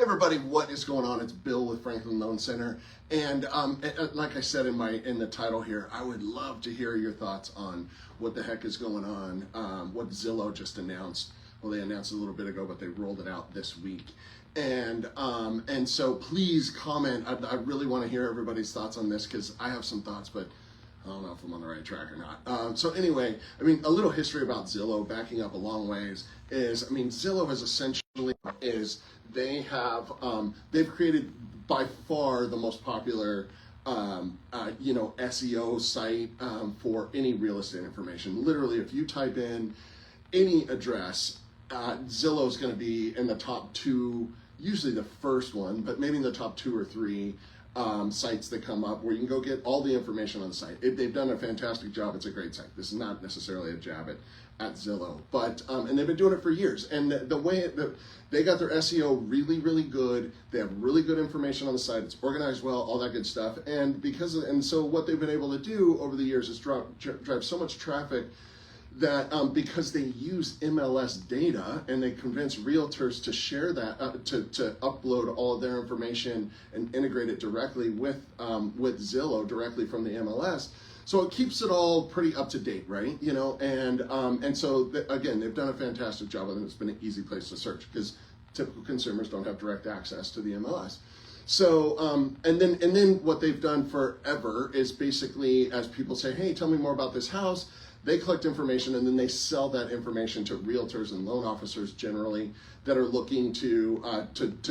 Everybody, what is going on? It's Bill with Franklin Loan Center, and like I said in the title here, I would love to hear your thoughts on what the heck is going on. What Zillow just announced. Well, they announced it a little bit ago, but they rolled it out this week, and so please comment. I really want to hear everybody's thoughts on this because I have some thoughts, but I don't know if I'm on the right track or not. So anyway, I mean, a little history about Zillow, backing up a long ways, is, I mean, Zillow is essentially, they have, they've created by far the most popular, SEO site for any real estate information. Literally, if you type in any address, Zillow is going to be in the top two, usually the first one, but maybe in the top two or three sites that come up where you can go get all the information on the site. They've done a fantastic job. It's a great site. This is not necessarily a jab at Zillow, but and they've been doing it for years. And the way that they got their SEO really, really good. They have really good information on the site. It's organized well, all that good stuff. And so what they've been able to do over the years is drive so much traffic that because they use MLS data and they convince realtors to share that, to upload all of their information and integrate it directly with Zillow directly from the MLS. So it keeps it all pretty up to date, right? And so again, they've done a fantastic job, and it's been an easy place to search because typical consumers don't have direct access to the MLS. So, and then what they've done forever is basically, as people say, hey, tell me more about this house, they collect information and then they sell that information to realtors and loan officers generally that are looking to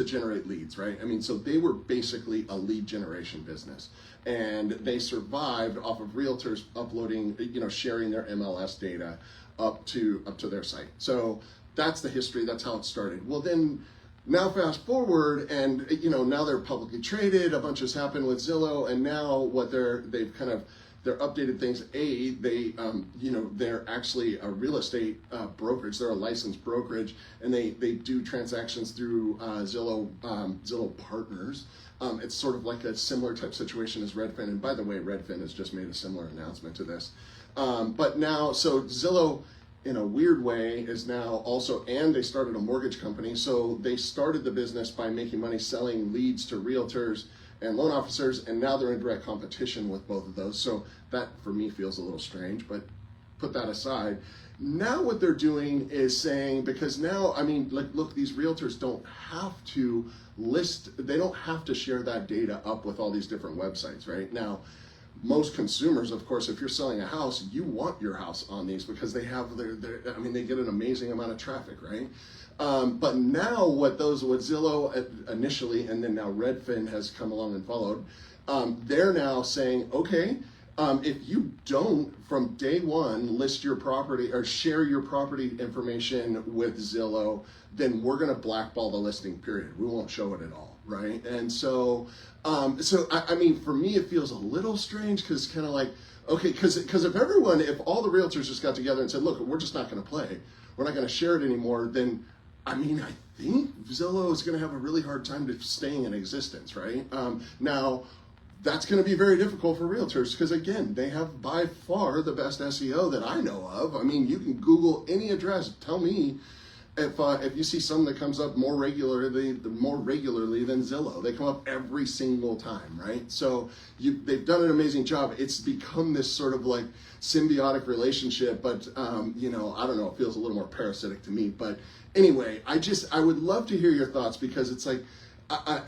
generate leads, right? I mean, so they were basically a lead generation business, and they survived off of realtors uploading, sharing their MLS data up to their site. So that's the history. That's how it started. Well, then now fast forward, and now they're publicly traded. A bunch has happened with Zillow, and now what they've kind of their updated things. They're actually a real estate brokerage. They're a licensed brokerage, and they do transactions through Zillow partners. It's sort of like a similar type situation as Redfin. And by the way, Redfin has just made a similar announcement to this. But now, so Zillow, in a weird way, is now also, and they started a mortgage company. So they started the business by making money selling leads to realtors and loan officers, and now they're in direct competition with both of those. So that, for me, feels a little strange, but put that aside. Now what they're doing is saying, because now, I mean, look, these realtors don't have to they don't have to share that data up with all these different websites, right? Now, most consumers, of course, if you're selling a house, you want your house on these because they have they get an amazing amount of traffic, right? But now what Zillow initially, and then now Redfin has come along and followed, they're now saying, okay, if you don't from day one list your property or share your property information with Zillow, then we're going to blackball the listing, period. We won't show it at all, right? And so, I mean, for me, it feels a little strange because kind of like, okay, because if all the realtors just got together and said, look, we're just not going to play, we're not going to share it anymore, then I mean, I think Zillow is going to have a really hard time staying in existence, right? Now, that's going to be very difficult for realtors because, again, they have by far the best SEO that I know of. I mean, you can Google any address. Tell me if you see some that comes up more regularly than Zillow. They come up every single time, right? So they've done an amazing job. It's become this sort of like symbiotic relationship, but I don't know, it feels a little more parasitic to me. But anyway, I would love to hear your thoughts because it's like, I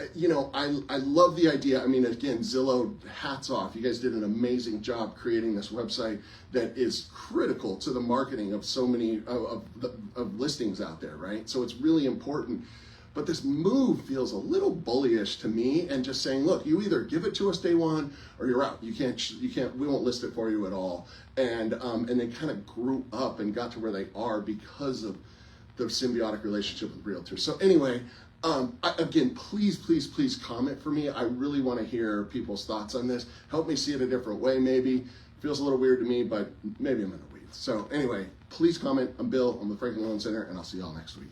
love the idea. I mean, again, Zillow, hats off. You guys did an amazing job creating this website that is critical to the marketing of so many of listings out there, right? So it's really important. But this move feels a little bullyish to me, and just saying, look, you either give it to us day one or you're out. You can't. We won't list it for you at all. And they kind of grew up and got to where they are because of the symbiotic relationship with realtors. So anyway. Again, please comment for me. I really want to hear people's thoughts on this. Help me see it a different way, maybe. Feels a little weird to me, but maybe I'm in the weeds. So anyway, please comment. I'm Bill. I'm the Franklin Loan Center, and I'll see y'all next week.